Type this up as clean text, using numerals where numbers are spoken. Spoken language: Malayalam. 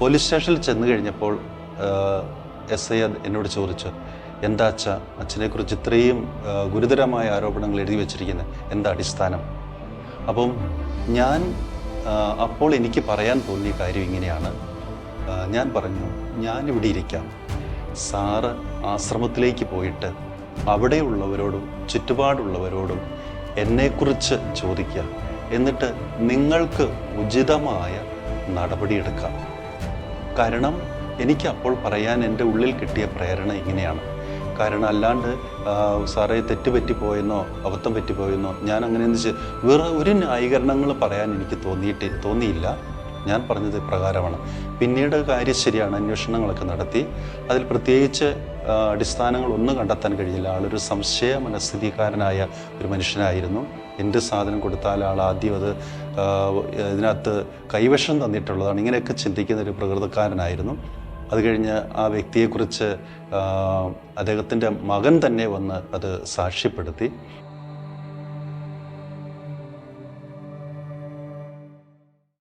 പോലീസ് സ്റ്റേഷനിൽ ചെന്ന് കഴിഞ്ഞപ്പോൾ SI എന്നോട് ചോദിച്ചു, എന്താ അച്ഛനെക്കുറിച്ച് ഇത്രയും ഗുരുതരമായ ആരോപണങ്ങൾ എഴുതി വച്ചിരിക്കുന്നത്, എന്താ അടിസ്ഥാനം? അപ്പം അപ്പോൾ എനിക്ക് പറയാൻ തോന്നിയ കാര്യം ഇങ്ങനെയാണ്. ഞാൻ പറഞ്ഞു, ഞാനിവിടെ ഇരിക്കാം, സാറ് ആശ്രമത്തിലേക്ക് പോയിട്ട് അവിടെയുള്ളവരോടും ചുറ്റുപാടുള്ളവരോടും എന്നെക്കുറിച്ച് ചോദിക്കുക, എന്നിട്ട് നിങ്ങൾക്ക് ഉചിതമായ നടപടിയെടുക്കാം. കാരണം എനിക്ക് അപ്പോൾ പറയാൻ എൻ്റെ ഉള്ളിൽ കിട്ടിയ പ്രേരണ ഇങ്ങനെയാണ്. കാരണം അല്ലാണ്ട് സാറേ തെറ്റുപറ്റിപ്പോയെന്നോ അബദ്ധം പറ്റിപ്പോയെന്നോ ഞാൻ അങ്ങനെ വേറെ ഒരു ന്യായീകരണങ്ങൾ പറയാൻ എനിക്ക് തോന്നിയില്ല. ഞാൻ പറഞ്ഞത് പ്രകാരമാണ്. പിന്നീട് കാര്യം ശരിയാണ്, അന്വേഷണങ്ങളൊക്കെ നടത്തി. അതിൽ പ്രത്യേകിച്ച് അടിസ്ഥാനങ്ങളൊന്നും കണ്ടെത്താൻ കഴിഞ്ഞില്ല. ആളൊരു സംശയ മനസ്ഥിതിക്കാരനായ ഒരു മനുഷ്യനായിരുന്നു. എന്ത് സാധനം കൊടുത്താൽ ആൾ ആദ്യം അത് ഇതിനകത്ത് കൈവശം തന്നിട്ടുള്ളതാണ്, ഇങ്ങനെയൊക്കെ ചിന്തിക്കുന്ന ഒരു പ്രകൃതക്കാരനായിരുന്നു. അത് കഴിഞ്ഞ് ആ വ്യക്തിയെക്കുറിച്ച് അദ്ദേഹത്തിൻ്റെ മകൻ തന്നെ വന്ന് അത് സാക്ഷ്യപ്പെടുത്തി.